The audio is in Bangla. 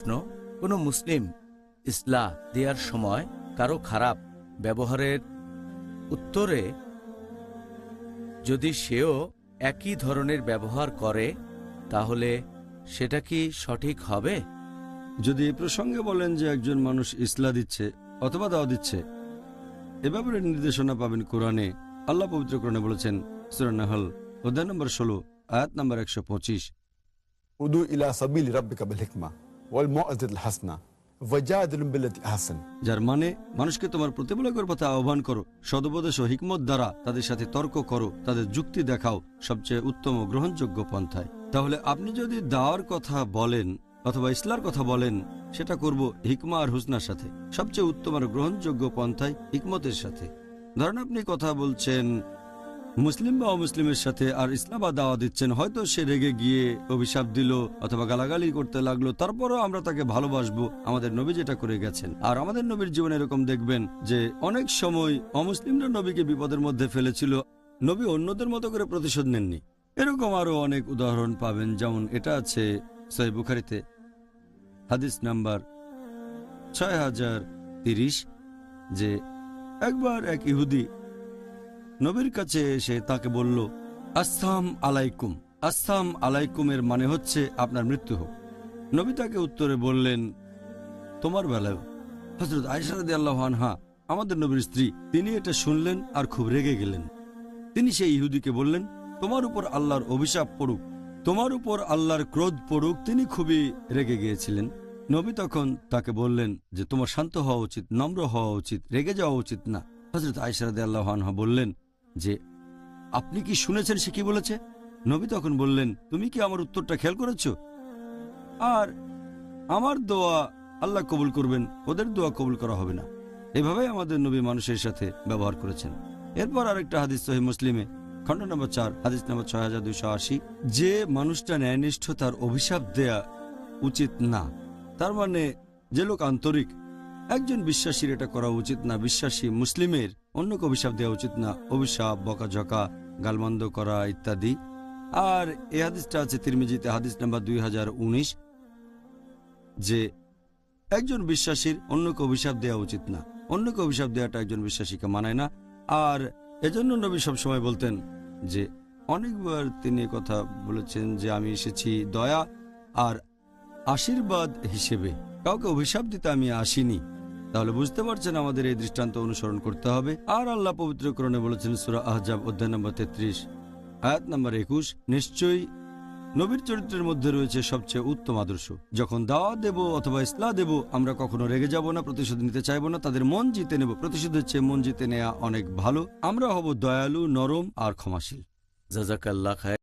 প্রশ্ন, কোনো মুসলিম ইসলাহ দেওয়ার সময় কারো খারাপ ব্যবহারের উত্তরে যদি সেও একই ধরনের ব্যবহার করে তাহলে সেটা কি সঠিক হবে? যদি এই প্রসঙ্গে বলেন যে একজন মানুষ ইসলাহ দিচ্ছে অথবা দাওয়া দিচ্ছে, এ ব্যাপারে নির্দেশনা পাবেন কোরআনে। আল্লাহ পবিত্র কোরআনে বলেছেন, সূরা নাহল অধ্যায় নম্বর 16 আয়াত নম্বর 125, উদু ইলা সাবিলি রাব্বিকা বিল হিকমা ওয়াল মাউইযাতিল হাসানা ওয়াজাদিলুম বিল্লাতি আহসান। যার মানে মানুষকে তোমার প্রতিপালকের পথে আহ্বান করো, সদুপদেশ ও হিকমত দ্বারা তাদের সাথে তর্ক করো, তাদের যুক্তি দেখাও সবচেয়ে উত্তম ও গ্রহণযোগ্য পন্থায়। তাহলে আপনি যদি দাওয়ার কথা বলেন অথবা ইসলার কথা বলেন, সেটা করব হিকমা আর হুসনার সাথে, সবচেয়ে উত্তম আর গ্রহণযোগ্য পন্থায় হিকমতের সাথে। ধরেন আপনি কথা বলছেন মুসলিম বা অমুসলিমের সাথে আর ইসলাম বা দাওয়া দিচ্ছেন, হয়তো সে রেগে গিয়ে অভিশাপ দিল অথবা গালাগালি করতে লাগলো, তারপরও আমরা তাকে ভালোবাসবো, আমাদের নবী যেটা করে গেছেন। আর আমাদের নবীর জীবনে এরকম দেখবেন যে অনেক সময় অমুসলিমরা নবীকে বিপদের মধ্যে ফেলেছিল, নবী অন্যদের মতো করে প্রতিশোধ নেননি। এরকম আরো অনেক উদাহরণ পাবেন, যেমন এটা আছে সহিহ বুখারীতে হাদিস নাম্বার 6030, যে একবার এক ইহুদি নবীর কাছে এসে তাকে বলল, আসসালাম আলাইকুম। আসসালাম আলাইকুমের মানে হচ্ছে আপনার মৃত্যু হোক। নবী তাকে উত্তরে বললেন, তোমার বেলায়ও। হযরত আয়েশা রাদিয়াল্লাহু আনহা আমাদের নবীর স্ত্রী, তিনি এটা শুনলেন আর খুব রেগে গেলেন। তিনি সেই ইহুদিকে বললেন, তোমার উপর আল্লাহর অভিশাপ পড়ুক, তোমার উপর আল্লাহর ক্রোধ পড়ুক। তিনি খুবই রেগে গিয়েছিলেন। নবী তখন তাকে বললেন যে তোমার শান্ত হওয়া উচিত, নম্র হওয়া উচিত, রেগে যাওয়া উচিত না। হযরত আয়েশা রাদিয়াল্লাহু আনহা বললেন যে আপনি কি শুনেছেন সে কি বলেছে? নবী তখন বললেন, তুমি কি আমার উত্তরটা খেয়াল করেছো? আর আমার দোয়া আল্লাহ কবুল করবেন, ওদের দোয়া কবুল করা হবে না। এভাবেই আমাদের নবী মানুষের সাথে ব্যবহার করেছেন। এরপর আরেকটা হাদিস সহিহ মুসলিমে খণ্ড নম্বর 4 হাদিস নম্বর 6280, যে মানুষটা ন্যায়নিষ্ঠ তার অভিশাপ দেয়া উচিত না। তার মানে যে লোক আন্তরিক, একজন বিশ্বাসীর এটা করা উচিত না। বিশ্বাসী মুসলিমের অন্যকে অভিশাপ দেওয়া উচিত না, অভিশাপ, বকাঝকা, গালমন্দ করা ইত্যাদি। আর এই হাদিসটা আছে তিরমিজিতে হাদিস নাম্বার 2019, যে একজন বিশ্বাসীর অন্যকে অভিশাপ দেওয়া উচিত না। অন্যকে অভিশাপ দেওয়াটা একজন বিশ্বাসীকে মানায় না। আর এজন্য নবী সবসময় বলতেন যে, অনেকবার তিনি কথা বলেছেন যে আমি এসেছি দয়া আর আশীর্বাদ হিসেবে, কাউকে অভিশাপ দিতে আমি আসিনি। তাহলে বুঝতে পারছেন আমাদের এই দৃষ্টান্ত অনুসরণ করতে হবে। আর আল্লাহ পবিত্র কোরআনে বলেছেন সূরা আহজাব অধ্যায় নম্বর 33 আয়াত নম্বর 21, নিশ্চয়ই নবীর চরিত্রের মধ্যে রয়েছে সবচেয়ে উত্তম আদর্শ। যখন দাওয়াত দেব অথবা ইসলাহ দেব, আমরা কখনো রেগে যাব না, প্রতিশোধ নিতে চাইব না, তাদের মন জিতে নেব। প্রতিশোধের চেয়ে মন জিতে নেওয়া অনেক ভালো। আমরা হব দয়ালু, নরম আর ক্ষমাশীল। জাযাকাল্লাহ খায়র।